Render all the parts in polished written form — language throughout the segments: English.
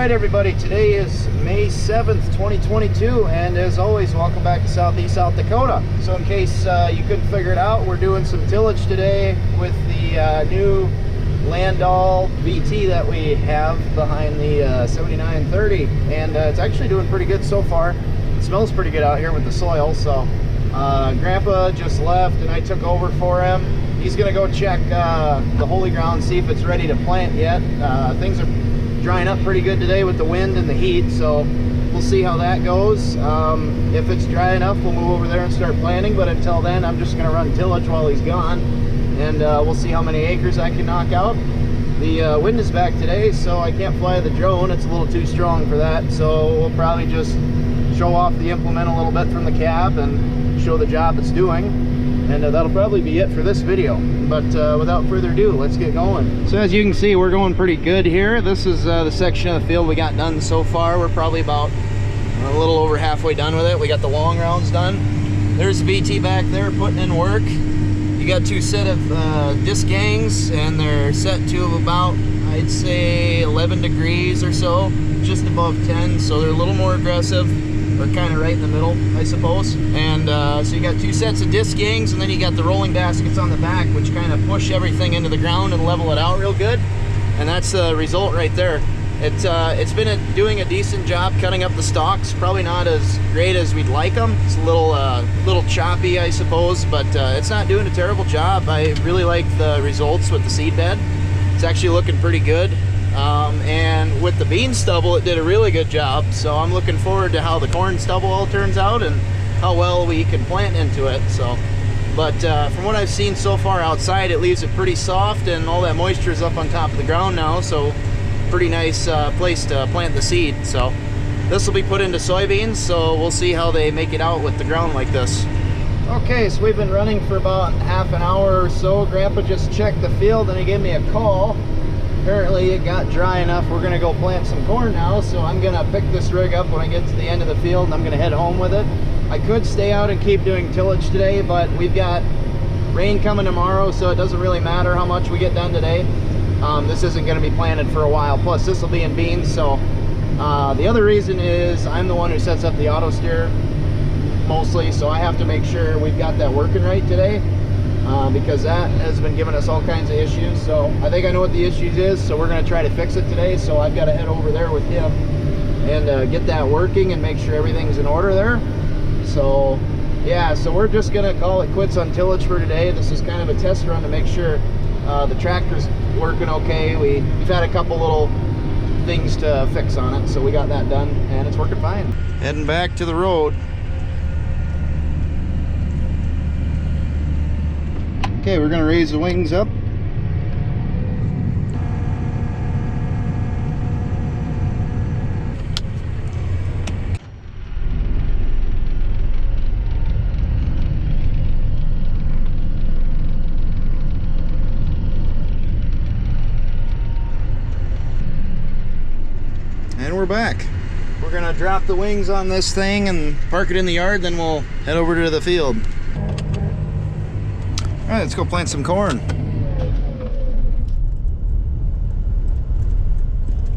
Alright everybody, today is May 7th, 2022, and as always, welcome back to Southeast South Dakota. So in case you couldn't figure it out, we're doing some tillage today with the new Landau VT that we have behind the 7930, and it's actually doing pretty good so far. It smells pretty good out here with the soil. So Grandpa just left and I took over for him. He's gonna go check the holy ground, see if it's ready to plant yet. Things are drying up pretty good today with the wind and the heat, so we'll see how that goes. If it's dry enough, we'll move over there and start planting, but until then I'm just going to run tillage while he's gone, and we'll see how many acres I can knock out. The wind is back today, so I can't fly the drone. It's a little too strong for that, so we'll probably just show off the implement a little bit from the cab and show the job it's doing. And that'll probably be it for this video, but without further ado, let's get going. So as you can see, we're going pretty good here. This is the section of the field we got done so far. We're probably about a little over halfway done with it. We got the long rounds done. There's the VT back there putting in work. You got two set of disc gangs, and they're set to about, I'd say, 11 degrees or so, just above 10, so they're a little more aggressive. We're kind of right in the middle, I suppose. And so you got two sets of disc gangs, and then you got the rolling baskets on the back, which kind of push everything into the ground and level it out real good. And that's the result right there. It's been doing a decent job cutting up the stalks. Probably not as great as we'd like them. It's a little choppy, I suppose, but it's not doing a terrible job. I really like the results with the seed bed. It's actually looking pretty good. And with the bean stubble, it did a really good job, so I'm looking forward to how the corn stubble all turns out and how well we can plant into it. So, but from what I've seen so far outside, it leaves it pretty soft, and all that moisture is up on top of the ground now, so pretty nice place to plant the seed. So this will be put into soybeans, so we'll see how they make it out with the ground like this. Okay, so we've been running for about half an hour or so. Grandpa just checked the field and he gave me a call. Apparently it got dry enough. We're gonna go plant some corn now, so I'm gonna pick this rig up when I get to the end of the field and I'm gonna head home with it. I could stay out and keep doing tillage today, but we've got rain coming tomorrow, so it doesn't really matter how much we get done today. This isn't gonna be planted for a while, plus this will be in beans. So the other reason is I'm the one who sets up the auto steer mostly, so I have to make sure we've got that working right today. Because that has been giving us all kinds of issues. So I think I know what the issues is, so we're going to try to fix it today. So I've got to head over there with him and get that working and make sure everything's in order there. So yeah, so we're just going to call it quits on tillage for today. This is kind of a test run to make sure the tractor's working okay. We've had a couple little things to fix on it, so we got that done and it's working fine. Heading back to the road. Okay, we're gonna raise the wings up. And we're back. We're gonna drop the wings on this thing and park it in the yard, then we'll head over to the field. All right, let's go plant some corn.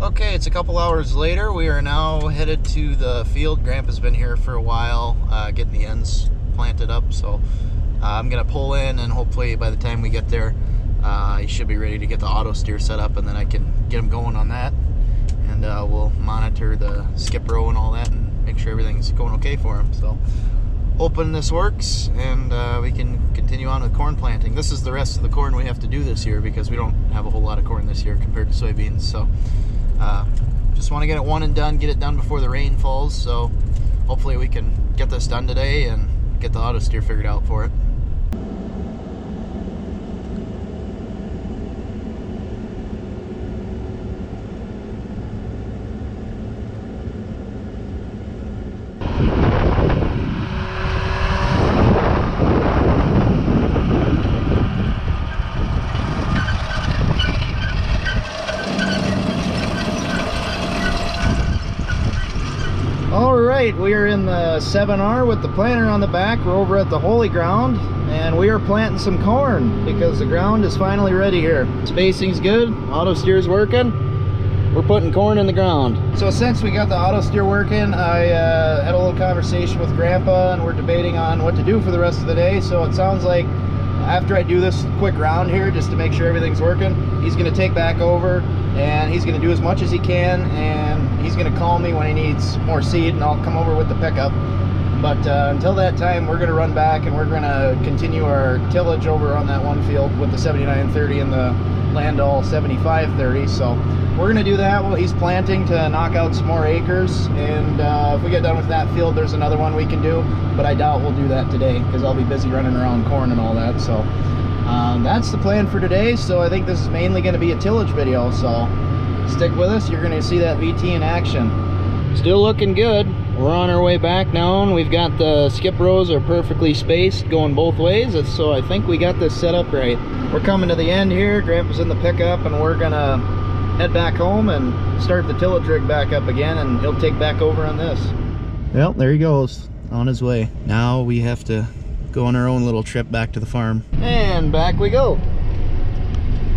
Okay, it's a couple hours later. We are now headed to the field. Grandpa's been here for a while, getting the ends planted up. So I'm gonna pull in, and hopefully by the time we get there, he should be ready to get the auto steer set up, and then I can get him going on that. And we'll monitor the skip row and all that and make sure everything's going okay for him. So hoping this works, and we can continue on with corn planting. This is the rest of the corn we have to do this year because we don't have a whole lot of corn this year compared to soybeans. So just want to get it one and done, get it done before the rain falls. So hopefully we can get this done today and get the auto steer figured out for it. Alright, we are in the 7R with the planter on the back. We're over at the holy ground and we are planting some corn because the ground is finally ready here. Spacing's good, auto steer's working. we're putting corn in the ground. So since we got the auto steer working, I had a little conversation with Grandpa, and we're debating on what to do for the rest of the day. So it sounds like after I do this quick round here, just to make sure everything's working, he's gonna take back over and he's gonna do as much as he can, and he's gonna call me when he needs more seed, and I'll come over with the pickup. But until that time, we're gonna run back and we're gonna continue our tillage over on that one field with the 7930 and the Landau 7530. So we're gonna do that while he's planting to knock out some more acres, and if we get done with that field, there's another one we can do, but I doubt we'll do that today because I'll be busy running around corn and all that. So that's the plan for today. So I think this is mainly going to be a tillage video, so stick with us. You're going to see that VT in action. Still looking good. We're on our way back now, and we've got the skip rows are perfectly spaced going both ways, so I think we got this set up right. We're coming to the end here. Grandpa's in the pickup, and we're gonna head back home and start the tillage rig back up again, and he'll take back over on this. Well, there he goes on his way. Now we have to go on our own little trip back to the farm. And back we go.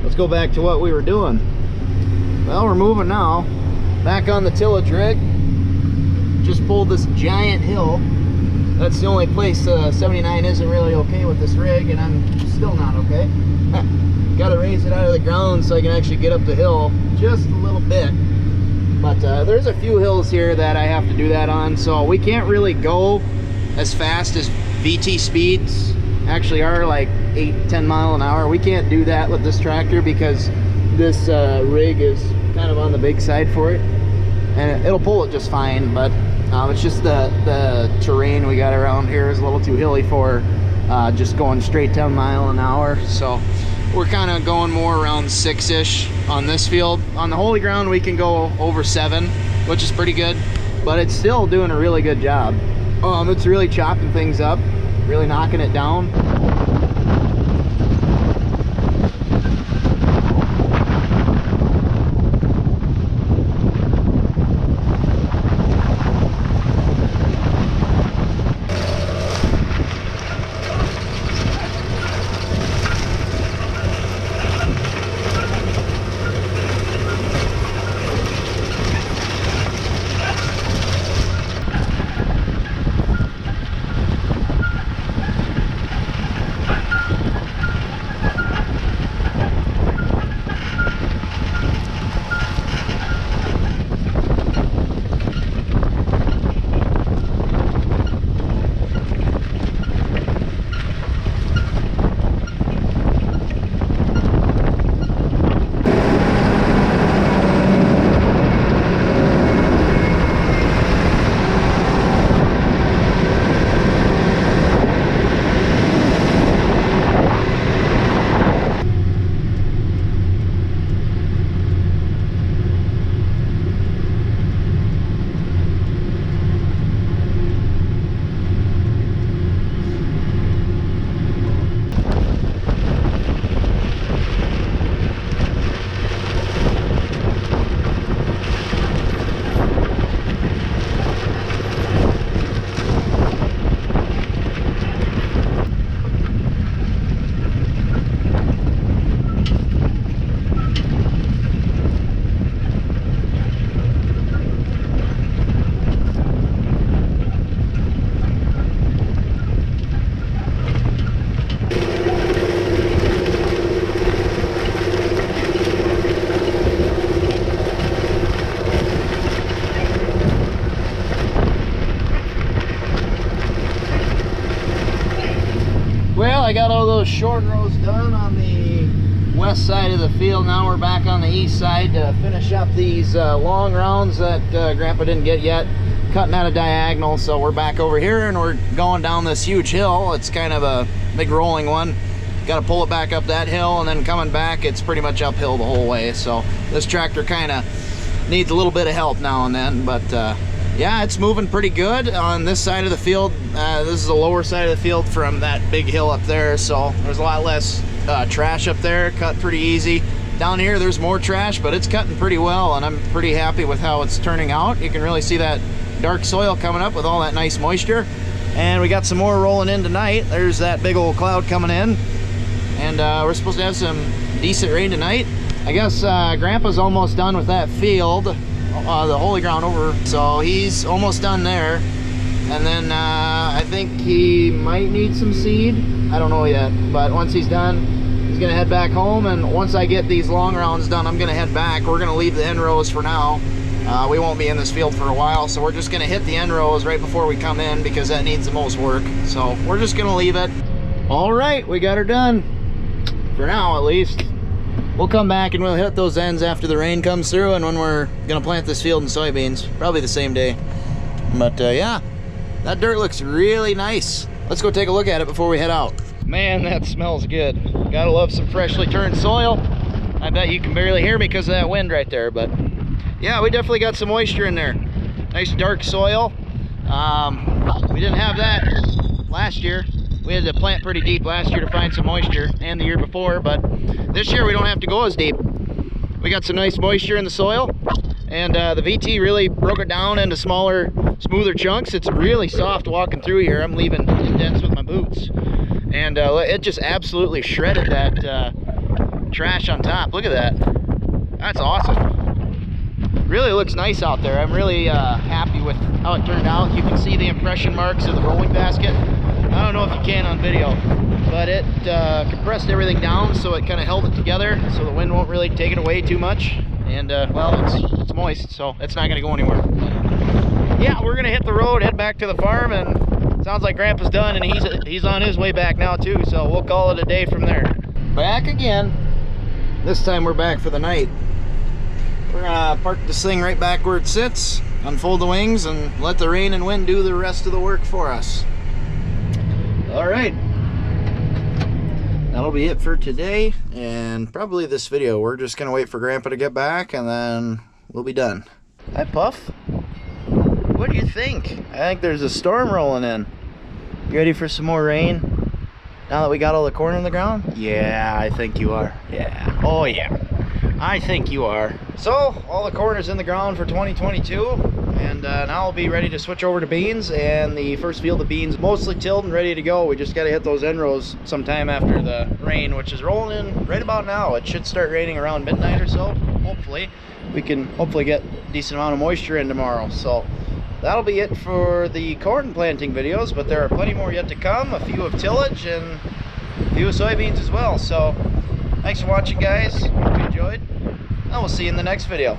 Let's go back to what we were doing. Well, we're moving now. Back on the tillage rig. Just pulled this giant hill. That's the only place 79 isn't really okay with this rig, and I'm still not okay. Gotta raise it out of the ground so I can actually get up the hill just a little bit. But there's a few hills here that I have to do that on, so we can't really go as fast as VT speeds actually are, like 8-10 mile an hour. We can't do that with this tractor because this rig is kind of on the big side for it, and it'll pull it just fine, but it's just the terrain we got around here is a little too hilly for just going straight 10 mile an hour. So we're kind of going more around 6-ish on this field. On the holy ground we can go over 7, which is pretty good, but it's still doing a really good job. It's really chopping things up, really knocking it down. I got all those short rows done on the west side of the field. Now we're back on the east side to finish up these long rounds that Grandpa didn't get yet, cutting out a diagonal. So we're back over here and we're going down this huge hill. It's kind of a big rolling one. Got to pull it back up that hill, and then coming back it's pretty much uphill the whole way. So this tractor kind of needs a little bit of help now and then, but yeah, it's moving pretty good on this side of the field. This is the lower side of the field from that big hill up there, so there's a lot less trash up there, cut pretty easy. Down here there's more trash, but it's cutting pretty well, and I'm pretty happy with how it's turning out. You can really see that dark soil coming up with all that nice moisture, and we got some more rolling in tonight. There's that big old cloud coming in, and we're supposed to have some decent rain tonight. I guess Grandpa's almost done with that field, the holy ground over, so he's almost done there. And then I think he might need some seed. I don't know yet, but once he's done, he's gonna head back home. And once I get these long rounds done, I'm gonna head back. We're gonna leave the end rows for now. We won't be in this field for a while, so we're just gonna hit the end rows right before we come in because that needs the most work. So we're just gonna leave it. All right, we got her done. For now, at least. We'll come back and we'll hit those ends after the rain comes through and when we're gonna plant this field in soybeans, probably the same day. But yeah, that dirt looks really nice. Let's go take a look at it before we head out. Man, that smells good. Gotta love some freshly turned soil. I bet you can barely hear me because of that wind right there, but yeah, we definitely got some moisture in there. Nice dark soil. We didn't have that last year. We had to plant pretty deep last year to find some moisture, and the year before, but this year we don't have to go as deep. We got some nice moisture in the soil, and the VT really broke it down into smaller, smoother chunks. It's really soft walking through here. I'm leaving indents with my boots, and it just absolutely shredded that trash on top. Look at that. That's awesome. Really looks nice out there. I'm really happy with how it turned out. You can see the impression marks of the rolling basket. I don't know if you can on video, but it compressed everything down so it kind of held it together so the wind won't really take it away too much. And well, it's moist, so it's not gonna go anywhere. Yeah, we're gonna hit the road, head back to the farm, and it sounds like Grandpa's done and he's on his way back now too, so we'll call it a day from there. Back again. This time we're back for the night. We're gonna park this thing right back where it sits, unfold the wings, and let the rain and wind do the rest of the work for us. All right, that'll be it for today and probably this video. We're just gonna wait for Grandpa to get back and then we'll be done. Hi, Puff. What do you think? I think there's a storm rolling in. You ready for some more rain now that we got all the corn in the ground? Yeah, I think you are. Yeah. Oh yeah, I think you are. So all the corn is in the ground for 2022. And now I'll be ready to switch over to beans, and the first field of beans mostly tilled and ready to go. We just got to hit those end rows sometime after the rain, which is rolling in right about now. It should start raining around midnight or so. Hopefully we can get a decent amount of moisture in tomorrow. So that'll be it for the corn planting videos, but there are plenty more yet to come. A few of tillage and a few of soybeans as well. So thanks for watching, guys. Hope you enjoyed, and we'll see you in the next video.